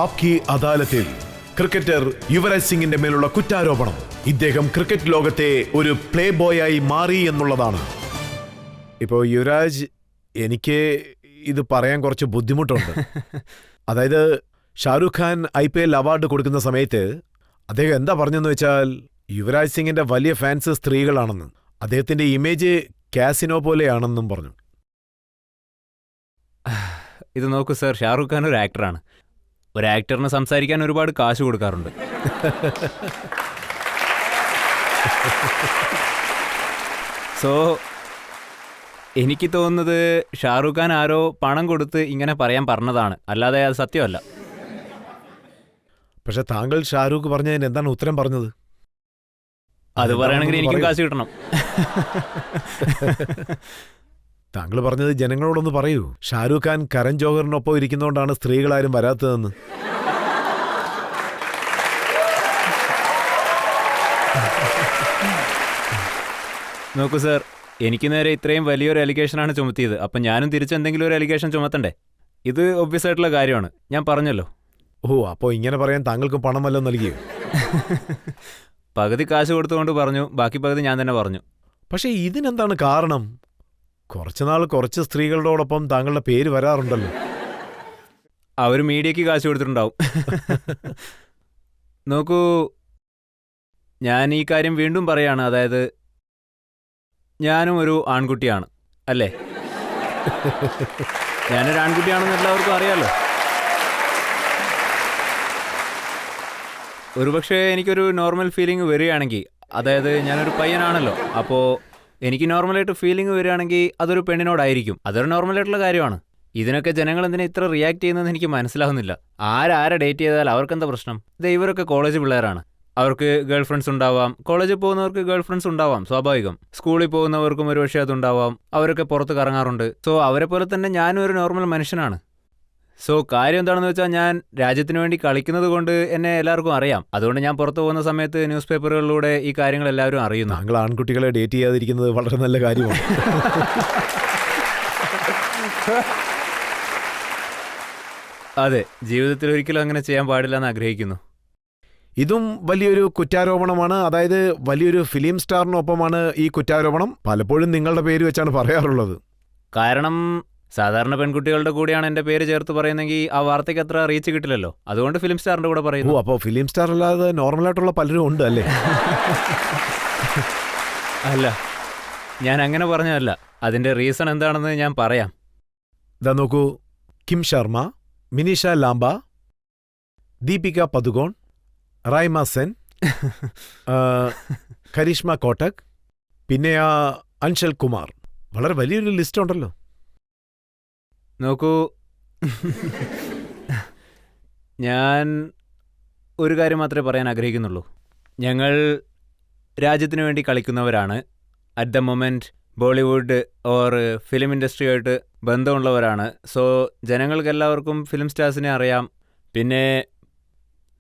ആപ്കി അദാലത്തിൽ ക്രിക്കറ്റർ യുവരാജ് സിംഗിന്റെ മേലുള്ള കുറ്റാരോപണം ഇദ്ദേഹം ക്രിക്കറ്റ് ലോകത്തെ ഒരു പ്ലേ ബോയായി മാറി എന്നുള്ളതാണ്. ഇപ്പോൾ യുവരാജ്, എനിക്ക് ഇത് പറയാൻ കുറച്ച് ബുദ്ധിമുട്ടുണ്ട്. അതായത് ഷാരൂഖ് ഖാൻ IPL അവാർഡ് കൊടുക്കുന്ന സമയത്ത് അദ്ദേഹം എന്താ പറഞ്ഞെന്ന് വെച്ചാൽ, യുവരാജ് സിംഗിന്റെ വലിയ ഫാൻസ് സ്ത്രീകളാണെന്ന്, അദ്ദേഹത്തിന്റെ ഇമേജ് കാസിനോ പോലെയാണെന്നും പറഞ്ഞു. ഇത് നോക്കൂ സർ, ഷാറൂഖ് ഖാൻ ഒരു ആക്ടറാണ്. ഒരു ആക്ടറിന് സംസാരിക്കാൻ ഒരുപാട് കാശ് കൊടുക്കാറുണ്ട്. സോ എനിക്ക് തോന്നുന്നത് ഷാറൂഖ് ഖാൻ ആരോ പണം കൊടുത്ത് ഇങ്ങനെ പറയാൻ പറഞ്ഞതാണ്, അല്ലാതെ അത് സത്യമല്ല. പക്ഷെ താങ്കൾ ഷാരൂഖ് പറഞ്ഞതിന് എന്താണ് ഉത്തരം പറഞ്ഞത്? അത് പറയണമെങ്കിൽ എനിക്കും കാശ് കിട്ടണം. താങ്കൾ പറഞ്ഞത് ജനങ്ങളോടൊന്ന് പറയൂ. ഷാരൂഖ് ഖാൻ കരൺ ജോഹറിനൊപ്പം ഇരിക്കുന്നതുകൊണ്ടാണ് സ്ത്രീകളാരും വരാത്തതെന്ന്. നോക്കൂ സർ, എനിക്ക് നേരെ ഇത്രയും വലിയൊരു അലിഗേഷനാണ് ചുമത്തിയത്. അപ്പം ഞാനും തിരിച്ചെന്തെങ്കിലും ഒരു അലിഗേഷൻ ചുമത്തണ്ടേ? ഇത് ഒബ്വിയസ് ആയിട്ടുള്ള കാര്യമാണ്, ഞാൻ പറഞ്ഞല്ലോ. ഓ, അപ്പോൾ ഇങ്ങനെ പറയാൻ താങ്കൾക്ക് പണം വല്ലതും നൽകിയോ? പകുതി കാശ് കൊടുത്തുകൊണ്ട് പറഞ്ഞു, ബാക്കി പകുതി ഞാൻ തന്നെ പറഞ്ഞു. പക്ഷേ ഇതിനെന്താണ് കാരണം? കുറച്ചുനാൾ കുറച്ച് സ്ത്രീകളോടൊപ്പം താങ്കളുടെ പേര് വരാറുണ്ടല്ലോ. അവർ മീഡിയയ്ക്ക് കാശ് കൊടുത്തിട്ടുണ്ടാവും. നോക്കൂ, ഞാൻ ഈ കാര്യം വീണ്ടും പറയാണ്. അതായത് ഞാനും ഒരു ആൺകുട്ടിയാണ്, അല്ലേ? ഞാനൊരു ആൺകുട്ടിയാണെന്ന് എല്ലാവർക്കും അറിയാലോ. ഒരുപക്ഷെ എനിക്കൊരു നോർമൽ ഫീലിംഗ് വരികയാണെങ്കിൽ, അതായത് ഞാനൊരു പയ്യനാണല്ലോ, അപ്പോൾ എനിക്ക് നോർമലായിട്ട് ഫീലിംഗ് വരികയാണെങ്കിൽ അതൊരു പെണ്ണിനോടായിരിക്കും. അതൊരു നോർമലായിട്ടുള്ള കാര്യമാണ്. ഇതിനൊക്കെ ജനങ്ങൾ എന്തിനാ ഇത്ര റിയാക്ട് ചെയ്യുന്നതെന്ന് എനിക്ക് മനസ്സിലാവുന്നില്ല. ആരെ ഡേറ്റ് ചെയ്താൽ അവർക്കെന്താ പ്രശ്നം? ഇവരൊക്കെ കോളേജ് പിള്ളേരാണ്, അവർക്ക് ഗേൾ ഫ്രണ്ട്സ് ഉണ്ടാവാം. കോളേജിൽ പോകുന്നവർക്ക് ഗേൾ ഫ്രണ്ട്സ് ഉണ്ടാവാം, സ്വാഭാവികം. സ്കൂളിൽ പോകുന്നവർക്കും ഒരു പക്ഷേ അതുണ്ടാവാം. അവരൊക്കെ പുറത്ത് കറങ്ങാറുണ്ട്. സോ അവരെ പോലെ തന്നെ ഞാനും ഒരു നോർമൽ മനുഷ്യനാണ്. സോ കാര്യം എന്താണെന്ന് വെച്ചാൽ, ഞാൻ രാജ്യത്തിന് വേണ്ടി കളിക്കുന്നത് കൊണ്ട് എന്നെ എല്ലാവർക്കും അറിയാം. അതുകൊണ്ട് ഞാൻ പുറത്തു പോകുന്ന സമയത്ത് ന്യൂസ് പേപ്പറുകളിലൂടെ ഈ കാര്യങ്ങൾ എല്ലാവരും അറിയുന്നു. താങ്കൾ ആൺകുട്ടികളെ ഡേറ്റ് ചെയ്യാതിരിക്കുന്നത് വളരെ നല്ല കാര്യമാണ്. അതെ, ജീവിതത്തിൽ ഒരിക്കലും അങ്ങനെ ചെയ്യാൻ പാടില്ല എന്ന് ആഗ്രഹിക്കുന്നു. ഇതും വലിയൊരു കുറ്റാരോപണമാണ്. അതായത് വലിയൊരു ഫിലിം സ്റ്റാറിനൊപ്പമാണ് ഈ കുറ്റാരോപണം. പലപ്പോഴും നിങ്ങളുടെ പേര് വെച്ചാണ് പറയാറുള്ളത്. കാരണം സാധാരണ പെൺകുട്ടികളുടെ കൂടെയാണ് എൻ്റെ പേര് ചേർത്ത് പറയുന്നെങ്കിൽ ആ വാർത്തയ്ക്ക് അത്ര റീച്ച് കിട്ടില്ലല്ലോ. അതുകൊണ്ട് ഫിലിം സ്റ്റാറിൻ്റെ കൂടെ പറയുന്നു. ഓ, അപ്പോൾ ഫിലിം സ്റ്റാർ അല്ലാതെ നോർമലായിട്ടുള്ള പലരും ഉണ്ട് അല്ലേ? അല്ല, ഞാൻ അങ്ങനെ പറഞ്ഞതല്ല. അതിൻ്റെ റീസൺ എന്താണെന്ന് ഞാൻ പറയാം. ഇതാ നോക്കൂ, കിം ശർമ്മ, മിനിഷ ലാംബ, ദീപിക പദുകോൺ, റൈമ സെൻ, കരിഷ്മ കോട്ടക്, പിന്നെ അൻഷൽ കുമാർ. വളരെ വലിയൊരു ലിസ്റ്റ് ഉണ്ടല്ലോ. നോക്കൂ, ഞാൻ ഒരു കാര്യം മാത്രമേ പറയാൻ ആഗ്രഹിക്കുന്നുള്ളൂ. ഞങ്ങൾ രാജ്യത്തിന് വേണ്ടി കളിക്കുന്നവരാണ്. At the moment Bollywood or film ഇൻഡസ്ട്രിയുമായിട്ട് ബന്ധമുള്ളവരാണ്. സോ ജനങ്ങൾക്കെല്ലാവർക്കും ഫിലിം സ്റ്റാർസിനെ അറിയാം. പിന്നെ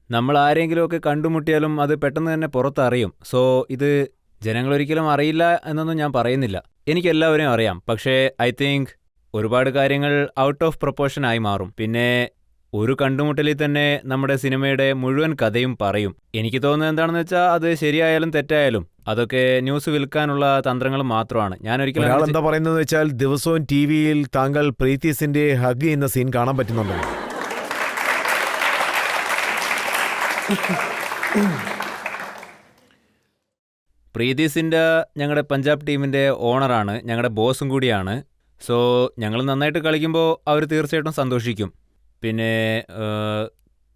നമ്മൾ ആരെങ്കിലുമൊക്കെ കണ്ടുമുട്ടിയാലും അത് പെട്ടെന്ന് തന്നെ പുറത്തറിയും. സോ ഇത് ജനങ്ങളൊരിക്കലും അറിയില്ല എന്നൊന്നും ഞാൻ പറയുന്നില്ല. എനിക്കെല്ലാവരെയും അറിയാം. പക്ഷേ ഐ തിങ്ക് ഒരുപാട് കാര്യങ്ങൾ ഔട്ട് ഓഫ് പ്രൊപ്പോർഷൻ ആയി മാറും. പിന്നെ ഒരു കണ്ടുമുട്ടലിൽ തന്നെ നമ്മുടെ സിനിമയുടെ മുഴുവൻ കഥയും പറയും. എനിക്ക് തോന്നുന്നത് എന്താണെന്ന് വെച്ചാൽ, അത് ശരിയായാലും തെറ്റായാലും അതൊക്കെ ന്യൂസ് വിൽക്കാനുള്ള തന്ത്രങ്ങൾ മാത്രമാണ്. ഞാൻ ഒരിക്കലും ഒരാൾ എന്താ പറയുന്നത് വെച്ചാൽ, ദിവസവും TV-യിൽ താങ്കൾ പ്രീതിസിന്റെ ഹഗ് ചെയ്യുന്ന സീൻ കാണാൻ പറ്റുന്നുണ്ടോ? പ്രീതി സിൻഡ ഞങ്ങളുടെ പഞ്ചാബ് ടീമിൻ്റെ ഓണറാണ്, ഞങ്ങളുടെ ബോസും കൂടിയാണ്. സോ ഞങ്ങൾ നന്നായിട്ട് കളിക്കുമ്പോൾ അവർ തീർച്ചയായിട്ടും സന്തോഷിക്കും. പിന്നെ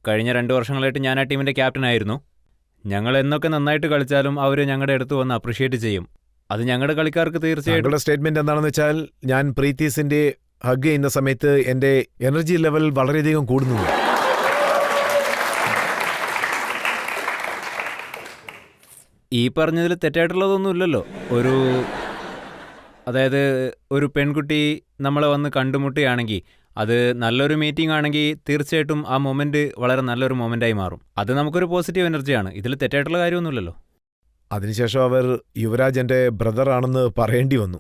കഴിഞ്ഞ 2 വർഷങ്ങളായിട്ട് ഞാൻ ആ ടീമിൻ്റെ ക്യാപ്റ്റനായിരുന്നു. ഞങ്ങൾ എന്നൊക്കെ നന്നായിട്ട് കളിച്ചാലും അവർ ഞങ്ങളുടെ അടുത്ത് വന്ന് അപ്രിഷ്യേറ്റ് ചെയ്യും. അത് ഞങ്ങളുടെ കളിക്കാർക്ക് തീർച്ചയായിട്ടും. സ്റ്റേറ്റ്മെന്റ് എന്താണെന്ന് വെച്ചാൽ, ഞാൻ പ്രീതിസിന്റെ ഹഗ് ചെയ്യുന്ന സമയത്ത് എൻ്റെ എനർജി ലെവൽ വളരെയധികം കൂടുന്നു. ഈ പറഞ്ഞതിൽ തെറ്റായിട്ടുള്ളതൊന്നുമില്ലല്ലോ. അതായത് ഒരു പെൺകുട്ടി നമ്മളെ വന്ന് കണ്ടുമുട്ടുകയാണെങ്കിൽ, അത് നല്ലൊരു മീറ്റിംഗ് ആണെങ്കിൽ തീർച്ചയായിട്ടും ആ മൊമെൻറ്റ് വളരെ നല്ലൊരു മൊമെൻ്റായി മാറും. അത് നമുക്കൊരു പോസിറ്റീവ് എനർജിയാണ്. ഇതിൽ തെറ്റായിട്ടുള്ള കാര്യമൊന്നുമില്ലല്ലോ. അതിനുശേഷം അവർ യുവരാജ് എൻ്റെ ബ്രദർ ആണെന്ന് പറയേണ്ടി വന്നു.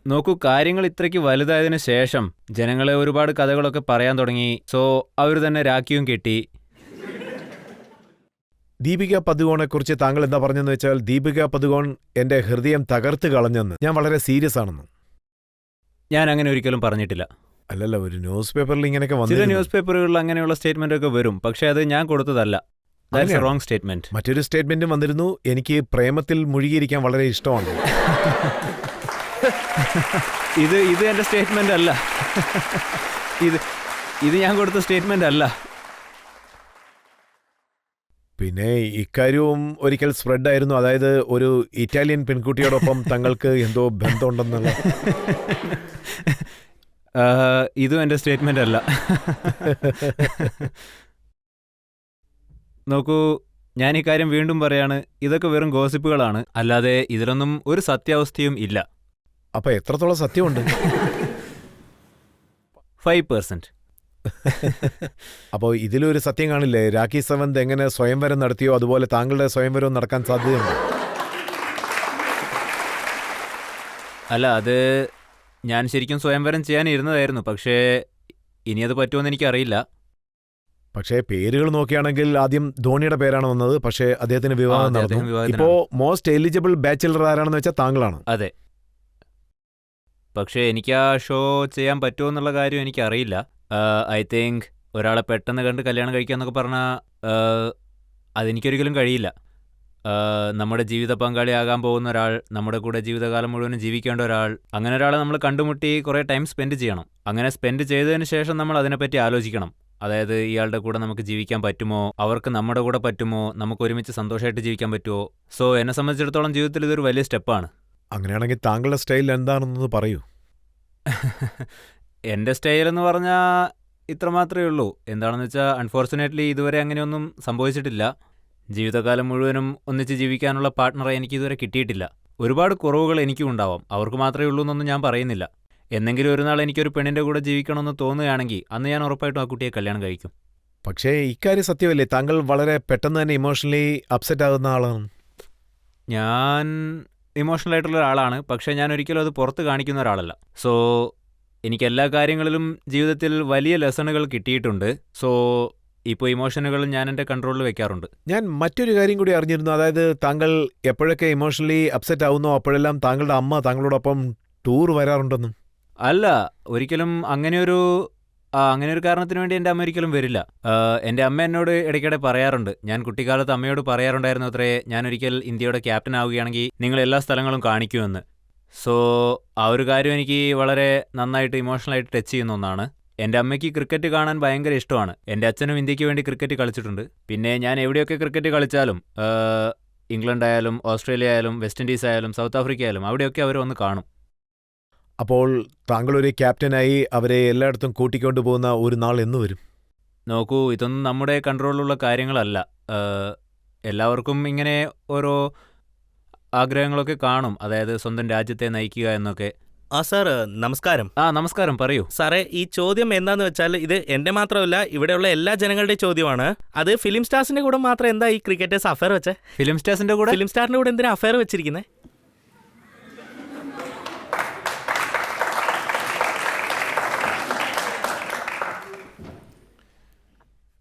നോക്കൂ, കാര്യങ്ങൾ ഇത്രയ്ക്ക് വലുതായതിനു ശേഷം ജനങ്ങളെ ഒരുപാട് കഥകളൊക്കെ പറയാൻ തുടങ്ങി. സോ അവർ തന്നെ രാഖിയും കെട്ടി. ദീപിക പദുകോണെ കുറിച്ച് താങ്കൾ എന്താ പറഞ്ഞെന്ന് വെച്ചാൽ ദീപിക പദുകോൺ എന്റെ ഹൃദയം തകർത്ത് കളഞ്ഞെന്ന്. ഞാൻ വളരെ സീരിയസ് ആണെന്ന്. ഞാൻ അങ്ങനെ ഒരിക്കലും പറഞ്ഞിട്ടില്ല. അല്ലല്ല, ഒരു ന്യൂസ് പേപ്പറിൽ ഇങ്ങനെയൊക്കെ ചില വന്നിരുന്നു. ന്യൂസ് പേപ്പറുകളിൽ അങ്ങനെയുള്ള സ്റ്റേറ്റ്മെന്റ് ഒക്കെ വരും, പക്ഷെ അത് ഞാൻ കൊടുത്തതല്ല. ദാറ്റ്സ് എ അങ്ങനെയാണോ? Wrong statement. മറ്റൊരു സ്റ്റേറ്റ്മെന്റും വന്നിരുന്നു, എനിക്ക് പ്രേമത്തിൽ മുഴുകിയിരിക്കാൻ വളരെ ഇഷ്ടമാണ്. ഇത് എന്റെ സ്റ്റേറ്റ്മെന്റ് അല്ല. ഇത് ഞാൻ കൊടുത്ത സ്റ്റേറ്റ്മെന്റ് അല്ല. പിന്നെ ഇക്കാര്യവും ഒരിക്കൽ സ്പ്രെഡ് ആയിരുന്നു, അതായത് ഒരു ഇറ്റാലിയൻ പെൺകുട്ടിയോടൊപ്പം തങ്ങൾക്ക് എന്തോ ബന്ധമുണ്ടെന്നുള്ള. ഇതും എന്റെ സ്റ്റേറ്റ്മെന്റ് അല്ല. നോക്കൂ, ഞാൻ ഈ കാര്യം വീണ്ടും പറയാണ്, ഇതൊക്കെ വെറും ഗോസിപ്പുകളാണ്, അല്ലാതെ ഇതിലൊന്നും ഒരു സത്യാവസ്ഥയും ഇല്ല. അപ്പൊ എത്രത്തോളം സത്യമുണ്ട്? 5%. അപ്പോൾ ഇതിലൊരു സത്യം കാണില്ലേ? രാഖി സവന്ത് എങ്ങനെ സ്വയംവരം നടത്തിയോ അതുപോലെ താങ്കളുടെ സ്വയംവരവും നടക്കാൻ സാധ്യതയുണ്ട്. അല്ല, അത് ഞാൻ ശരിക്കും സ്വയംവരം ചെയ്യാനിരുന്നതായിരുന്നു, പക്ഷേ ഇനി അത് പറ്റുമെന്ന് എനിക്കറിയില്ല. പക്ഷേ പേരുകൾ നോക്കുകയാണെങ്കിൽ ആദ്യം ധോണിയുടെ പേരാണ് വന്നത്, പക്ഷേ അദ്ദേഹത്തിന് വിവാഹം അതെ, അദ്ദേഹം നടന്നു. വിവാഹിതനാണ്. ഇപ്പോ മോസ്റ്റ് എലിജിബിൾ ബാച്ചിലർ ആരാണെന്ന് വെച്ചാൽ താങ്കളാണ്. അതെ, പക്ഷേ എനിക്ക് ആ ഷോ ചെയ്യാൻ പറ്റുമോ എന്നുള്ള കാര്യം എനിക്കറിയില്ല. ഐ തിങ്ക് ഒരാളെ പെട്ടെന്ന് കണ്ട് കല്യാണം കഴിക്കുക എന്നൊക്കെ പറഞ്ഞാൽ അതെനിക്കൊരിക്കലും കഴിയില്ല. നമ്മുടെ ജീവിത പങ്കാളിയാകാൻ പോകുന്ന ഒരാൾ, നമ്മുടെ കൂടെ ജീവിതകാലം മുഴുവനും ജീവിക്കേണ്ട ഒരാൾ, അങ്ങനെ ഒരാളെ നമ്മൾ കണ്ടുമുട്ടി കുറേ ടൈം സ്പെൻഡ് ചെയ്യണം. അങ്ങനെ സ്പെൻഡ് ചെയ്തതിന് ശേഷം നമ്മൾ അതിനെപ്പറ്റി ആലോചിക്കണം. അതായത് ഇയാളുടെ കൂടെ നമുക്ക് ജീവിക്കാൻ പറ്റുമോ, അവർക്ക് നമ്മുടെ കൂടെ പറ്റുമോ, നമുക്ക് ഒരുമിച്ച് സന്തോഷമായിട്ട് ജീവിക്കാൻ പറ്റുമോ. സോ എന്നെ സംബന്ധിച്ചിടത്തോളം ജീവിതത്തിൽ ഇതൊരു വലിയ സ്റ്റെപ്പാണ്. അങ്ങനെയാണെങ്കിൽ താങ്കളുടെ സ്റ്റൈൽ എന്താണെന്ന് പറയൂ. എൻ്റെ സ്റ്റൈൽ എന്ന് പറഞ്ഞാൽ ഇത്ര മാത്രമേ ഉള്ളൂ. എന്താണെന്ന് വെച്ചാൽ അൺഫോർച്ചുനേറ്റ്ലി ഇതുവരെ അങ്ങനെയൊന്നും സംഭവിച്ചിട്ടില്ല. ജീവിതകാലം മുഴുവനും ഒന്നിച്ച് ജീവിക്കാനുള്ള പാർട്ട്ണറെ എനിക്ക് ഇതുവരെ കിട്ടിയിട്ടില്ല. ഒരുപാട് കുറവുകൾ എനിക്കും ഉണ്ടാവാം, അവർക്ക് മാത്രമേ ഉള്ളൂ എന്നൊന്നും ഞാൻ പറയുന്നില്ല. എന്നെങ്കിലും ഒരു നാൾ എനിക്കൊരു പെണ്ണിൻ്റെ കൂടെ ജീവിക്കണമെന്ന് തോന്നുകയാണെങ്കിൽ അന്ന് ഞാൻ ഉറപ്പായിട്ടും ആ കുട്ടിയെ കല്യാണം കഴിക്കും. പക്ഷേ ഇക്കാര്യം സത്യമല്ലേ, താങ്കൾ വളരെ പെട്ടെന്ന് തന്നെ ഇമോഷണലി അപ്സെറ്റ് ആകുന്ന ആളാണ്. ഞാൻ ഇമോഷണൽ ആയിട്ടുള്ള ഒരാളാണ്, പക്ഷേ ഞാൻ ഒരിക്കലും അത് പുറത്ത് കാണിക്കുന്ന ഒരാളല്ല. സോ എനിക്ക് എല്ലാ കാര്യങ്ങളിലും ജീവിതത്തിൽ വലിയ ലെസണുകൾ കിട്ടിയിട്ടുണ്ട്. സോ ഇപ്പോൾ ഇമോഷനുകൾ ഞാൻ എൻ്റെ കൺട്രോളിൽ വെക്കാറുണ്ട്. ഞാൻ മറ്റൊരു കാര്യം കൂടി അറിഞ്ഞിരുന്നു, അതായത് താങ്കൾ എപ്പോഴൊക്കെ ഇമോഷണലി അപ്സെറ്റ് ആവുന്നോ അപ്പോഴെല്ലാം താങ്കളുടെ അമ്മ താങ്കളോടൊപ്പം ടൂർ വരാറുണ്ടെന്നും. അല്ല, ഒരിക്കലും അങ്ങനെയൊരു കാരണത്തിന് വേണ്ടി എൻ്റെ അമ്മ ഒരിക്കലും വരില്ല. എൻ്റെ അമ്മ എന്നോട് ഇടയ്ക്കിടെ പറയാറുണ്ട്, ഞാൻ കുട്ടിക്കാലത്ത് അമ്മയോട് പറയാറുണ്ടായിരുന്നു അത്രേ, ഞാനൊരിക്കൽ ഇന്ത്യയുടെ ക്യാപ്റ്റൻ ആവുകയാണെങ്കിൽ നിങ്ങൾ എല്ലാ സ്ഥലങ്ങളും കാണിക്കുമെന്ന്. സോ ആ ഒരു കാര്യം എനിക്ക് വളരെ നന്നായിട്ട് ഇമോഷണലായിട്ട് ടച്ച് ചെയ്യുന്ന ഒന്നാണ്. എൻ്റെ അമ്മയ്ക്ക് ക്രിക്കറ്റ് കാണാൻ ഭയങ്കര ഇഷ്ടമാണ്. എൻ്റെ അച്ഛനും ഇന്ത്യക്ക് വേണ്ടി ക്രിക്കറ്റ് കളിച്ചിട്ടുണ്ട്. പിന്നെ ഞാൻ എവിടെയൊക്കെ ക്രിക്കറ്റ് കളിച്ചാലും, ഇംഗ്ലണ്ട് ആയാലും ഓസ്ട്രേലിയ ആയാലും വെസ്റ്റ് ഇൻഡീസ് ആയാലും സൗത്ത് ആഫ്രിക്ക ആയാലും അവിടെയൊക്കെ അവർ വന്ന് കാണും. അപ്പോൾ താങ്കൾ ഒരു ക്യാപ്റ്റനായി അവരെ എല്ലായിടത്തും കൂട്ടിക്കൊണ്ടു പോകുന്ന ഒരു നാൾ എന്ന് വരും? നോക്കൂ, ഇതൊന്നും നമ്മുടെ കൺട്രോളിലുള്ള കാര്യങ്ങളല്ല. എല്ലാവർക്കും ഇങ്ങനെ ഓരോ ആഗ്രഹങ്ങളൊക്കെ കാണും, അതായത് സ്വന്തം രാജ്യത്തെ നയിക്കുക എന്നൊക്കെ. സാർ നമസ്കാരം. നമസ്കാരം, പറയൂ സാറേ, ഈ ചോദ്യം എന്താന്ന് വെച്ചാൽ ഇത് എൻ്റെ മാത്രമല്ല ഇവിടെയുള്ള എല്ലാ ജനങ്ങളുടെയും ചോദ്യമാണ്. അത് ഫിലിം സ്റ്റാർസിന്റെ കൂടെ മാത്രം എന്താ ഈ ക്രിക്കറ്റേഴ്സ് അഫയർ വെച്ചേ? ഫിലിം സ്റ്റാർസിന്റെ കൂടെ ഫിലിം സ്റ്റാറിന്റെ കൂടെ എന്തിനാ അഫയർ വെച്ചിരിക്കുന്നത്?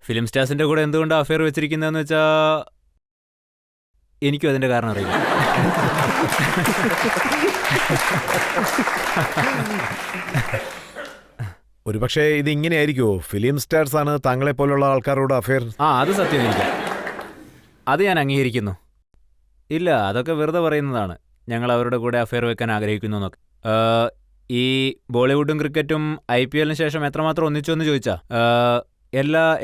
ഫിലിം സ്റ്റാർസിന്റെ കൂടെ എന്തുകൊണ്ടാണ് അഫയർ വെച്ചിരിക്കുന്നതെന്ന് വെച്ചാൽ എനിക്കും അതിന്റെ കാരണം അറിയില്ല. ഒരുപക്ഷെ ഇത് ഇങ്ങനെയായിരിക്കുമോ, ഫിലിം സ്റ്റാർസ് ആണ് താങ്കളെ പോലുള്ള ആൾക്കാരോട് അഫയർ? അത് സത്യമായിരിക്കാം, അത് ഞാൻ അംഗീകരിക്കുന്നു. ഇല്ല, അതൊക്കെ വെറുതെ പറയുന്നതാണ്, ഞങ്ങൾ അവരുടെ കൂടെ അഫയർ വെക്കാൻ ആഗ്രഹിക്കുന്നു എന്നൊക്കെ. ഈ ബോളിവുഡും ക്രിക്കറ്റും IPL ശേഷം എത്രമാത്രം ഒന്നിച്ചു എന്ന് ചോദിച്ചാൽ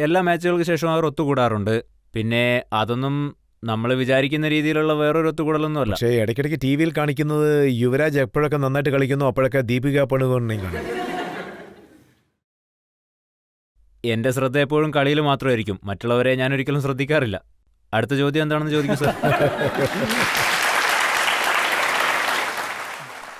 എല്ലാ മാച്ചുകൾക്ക് ശേഷം അവർ ഒത്തുകൂടാറുണ്ട്. പിന്നെ അതൊന്നും നമ്മൾ വിചാരിക്കുന്ന രീതിയിലുള്ള വേറൊരു ഒത്തുകൂടലൊന്നും അല്ല. പക്ഷേ ഇടയ്ക്കിടയ്ക്ക് TV കാണിക്കുന്നത് യുവരാജ് എപ്പോഴൊക്കെ നന്നായിട്ട് കളിക്കുന്നു അപ്പോഴൊക്കെ ദീപിക പടുകോണെ കാണും. എൻ്റെ ശ്രദ്ധ എപ്പോഴും കളിയിൽ മാത്രമായിരിക്കും, മറ്റുള്ളവരെ ഞാൻ ഒരിക്കലും ശ്രദ്ധിക്കാറില്ല. അടുത്ത ചോദ്യം എന്താണെന്ന് ചോദിക്കൂ സർ.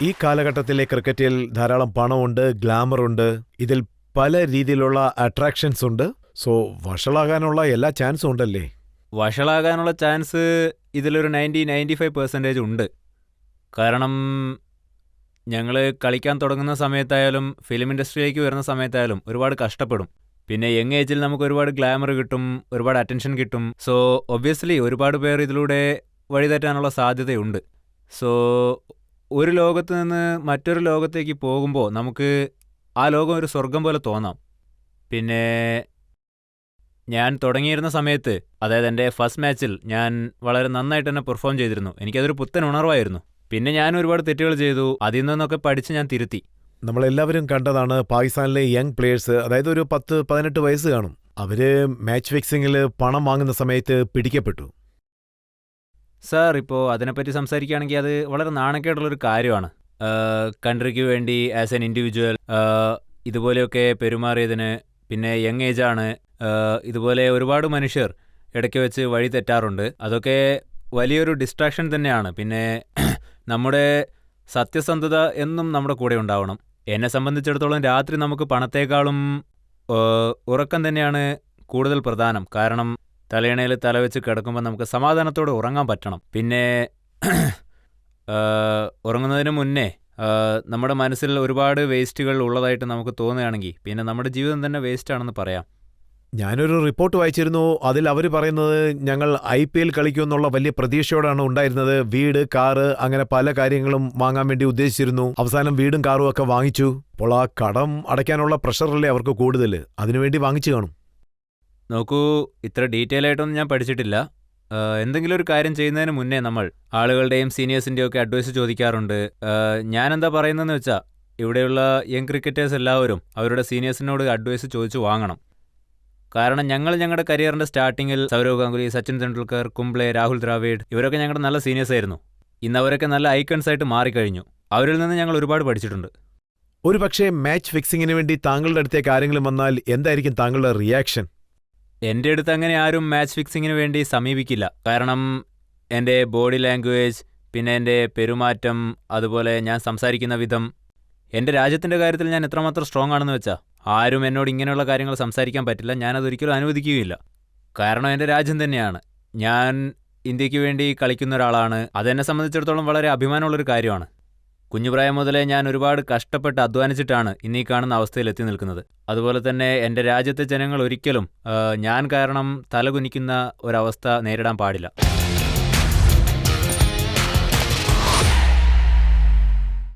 ഈ കാലഘട്ടത്തിലെ ക്രിക്കറ്റിൽ ധാരാളം പണമുണ്ട്, ഗ്ലാമറുണ്ട്, ഇതിൽ പല രീതിയിലുള്ള അട്രാക്ഷൻസ് ഉണ്ട്. സോ വഷളാകാനുള്ള എല്ലാ ചാൻസും ഉണ്ടല്ലേ? വഷളാകാനുള്ള ചാൻസ് ഇതിലൊരു 90-95% ഉണ്ട്. കാരണം ഞങ്ങൾ കളിക്കാൻ തുടങ്ങുന്ന സമയത്തായാലും ഫിലിം ഇൻഡസ്ട്രിയിലേക്ക് വരുന്ന സമയത്തായാലും ഒരുപാട് കഷ്ടപ്പെടും. പിന്നെ യങ് ഏജിൽ നമുക്ക് ഒരുപാട് ഗ്ലാമർ കിട്ടും, ഒരുപാട് അറ്റൻഷൻ കിട്ടും. സോ ഒബ്വിയസ്ലി ഒരുപാട് പേർ ഇതിലൂടെ വഴിതെറ്റാനുള്ള സാധ്യതയുണ്ട്. സോ ഒരു ലോകത്ത് നിന്ന് മറ്റൊരു ലോകത്തേക്ക് പോകുമ്പോൾ നമുക്ക് ആ ലോകം ഒരു സ്വർഗം പോലെ തോന്നാം. പിന്നെ ഞാൻ തുടങ്ങിയിരുന്ന സമയത്ത്, അതായത് എൻ്റെ ഫസ്റ്റ് മാച്ചിൽ ഞാൻ വളരെ നന്നായിട്ട് തന്നെ പെർഫോം ചെയ്തിരുന്നു. എനിക്കതൊരു പുത്തൻ ഉണർവായിരുന്നു. പിന്നെ ഞാൻ ഒരുപാട് തെറ്റുകൾ ചെയ്തു, അതിൽ നിന്നൊക്കെ പഠിച്ച് ഞാൻ തിരുത്തി. നമ്മളെല്ലാവരും കണ്ടതാണ് പാകിസ്ഥാനിലെ യങ് പ്ലേയേഴ്സ്, അതായത് ഒരു 10-18 വയസ്സ് കാണും. അവര് മാച്ച് ഫിക്സിങ്ങിൽ പണം വാങ്ങുന്ന സമയത്ത് പിടിക്കപ്പെട്ടു. സാർ, ഇപ്പോൾ അതിനെപ്പറ്റി സംസാരിക്കുകയാണെങ്കിൽ അത് വളരെ നാണക്കേടുള്ളൊരു കാര്യമാണ്. കൺട്രിക്ക് വേണ്ടി ആസ് എൻ ഇൻഡിവിജ്വൽ ഇതുപോലെയൊക്കെ പെരുമാറിയതിന്, പിന്നെ യങ് ഏജാണ്, ഇതുപോലെ ഒരുപാട് മനുഷ്യർ ഇടയ്ക്ക് വെച്ച് വഴി തെറ്റാറുണ്ട്. അതൊക്കെ വലിയൊരു ഡിസ്ട്രാക്ഷൻ തന്നെയാണ്. പിന്നെ നമ്മുടെ സത്യസന്ധത എന്നും നമ്മുടെ കൂടെ ഉണ്ടാവണം. എന്നെ സംബന്ധിച്ചിടത്തോളം രാത്രി നമുക്ക് പണത്തേക്കാളും ഉറക്കം തന്നെയാണ് കൂടുതൽ പ്രധാനം. കാരണം തലയണയിൽ തലവെച്ച് കിടക്കുമ്പോൾ നമുക്ക് സമാധാനത്തോടെ ഉറങ്ങാൻ പറ്റണം. പിന്നെ ഉറങ്ങുന്നതിന് മുന്നേ നമ്മുടെ മനസ്സിൽ ഒരുപാട് വേസ്റ്റുകൾ ഉള്ളതായിട്ട് നമുക്ക് തോന്നുകയാണെങ്കിൽ പിന്നെ നമ്മുടെ ജീവിതം തന്നെ വേസ്റ്റാണെന്ന് പറയാം. ഞാനൊരു റിപ്പോർട്ട് വായിച്ചിരുന്നു. അതിൽ അവർ പറയുന്നത് ഞങ്ങൾ IPL കളിക്കുമെന്നുള്ള വലിയ പ്രതീക്ഷയോടാണ് ഉണ്ടായിരുന്നത്. വീട്, കാറ്, അങ്ങനെ പല കാര്യങ്ങളും വാങ്ങാൻ വേണ്ടി ഉദ്ദേശിച്ചിരുന്നു. അവസാനം വീടും കാറും ഒക്കെ വാങ്ങിച്ചു. അപ്പോൾ ആ കടം അടയ്ക്കാനുള്ള പ്രഷറല്ലേ അവർക്ക് കൂടുതൽ, അതിനുവേണ്ടി വാങ്ങിച്ചു കാണും. നോക്കൂ, ഇത്ര ഡീറ്റെയിൽ ആയിട്ടൊന്നും ഞാൻ പഠിച്ചിട്ടില്ല. എന്തെങ്കിലും ഒരു കാര്യം ചെയ്യുന്നതിന് മുന്നേ നമ്മൾ ആളുകളുടെയും സീനിയേഴ്സിൻ്റെയും ഒക്കെ അഡ്വൈസ് ചോദിക്കാറുണ്ട്. ഞാനെന്താ പറയുന്നതെന്ന് വെച്ചാൽ, ഇവിടെയുള്ള യങ് ക്രിക്കറ്റേഴ്സ് എല്ലാവരും അവരുടെ സീനിയേഴ്സിനോട് അഡ്വൈസ് ചോദിച്ചു വാങ്ങണം. കാരണം ഞങ്ങളുടെ കരിയറിൻ്റെ സ്റ്റാർട്ടിങ്ങിൽ സൗരവ് ഗാംഗുലി, സച്ചിൻ തെണ്ടുൽക്കർ, കുംബ്ലെ, രാഹുൽ ദ്രാവിഡ് ഇവരൊക്കെ ഞങ്ങളുടെ നല്ല സീനിയേഴ്സ് ആയിരുന്നു. ഇന്ന് അവരൊക്കെ നല്ല ഐക്കൺസ് ആയിട്ട് മാറിക്കഴിഞ്ഞു. അവരിൽ നിന്ന് ഞങ്ങൾ ഒരുപാട് പഠിച്ചിട്ടുണ്ട്. ഒരു പക്ഷേ മാച്ച് ഫിക്സിങ്ങിന് വേണ്ടി താങ്കളുടെ അടുത്തേക്ക് ആരെങ്കിലും വന്നാൽ എന്തായിരിക്കും താങ്കളുടെ റിയാക്ഷൻ? എൻ്റെ അടുത്ത് അങ്ങനെ ആരും മാച്ച് ഫിക്സിങ്ങിന് വേണ്ടി സമീപിക്കില്ല. കാരണം എൻ്റെ ബോഡി ലാംഗ്വേജ്, പിന്നെ എൻ്റെ പെരുമാറ്റം, അതുപോലെ ഞാൻ സംസാരിക്കുന്ന വിധം, എൻ്റെ രാജ്യത്തിൻ്റെ കാര്യത്തിൽ ഞാൻ എത്രമാത്രം സ്ട്രോങ് ആണെന്ന് വെച്ചാൽ ആരും എന്നോട് ഇങ്ങനെയുള്ള കാര്യങ്ങൾ സംസാരിക്കാൻ പറ്റില്ല. ഞാനതൊരിക്കലും അനുവദിക്കുകയില്ല. കാരണം എൻ്റെ രാജ്യം തന്നെയാണ്. ഞാൻ ഇന്ത്യക്ക് വേണ്ടി കളിക്കുന്ന ഒരാളാണ്. അതെന്നെ സംബന്ധിച്ചിടത്തോളം വളരെ അഭിമാനമുള്ളൊരു കാര്യമാണ്. കുഞ്ഞുപ്രായം മുതലേ ഞാൻ ഒരുപാട് കഷ്ടപ്പെട്ട് അധ്വാനിച്ചിട്ടാണ് ഇന്നീ കാണുന്ന അവസ്ഥയിൽ എത്തി നിൽക്കുന്നത്. അതുപോലെ തന്നെ എൻ്റെ രാജ്യത്തെ ജനങ്ങൾ ഒരിക്കലും ഞാൻ കാരണം തലകുനിക്കുന്ന ഒരവസ്ഥ നേരിടാൻ പാടില്ല.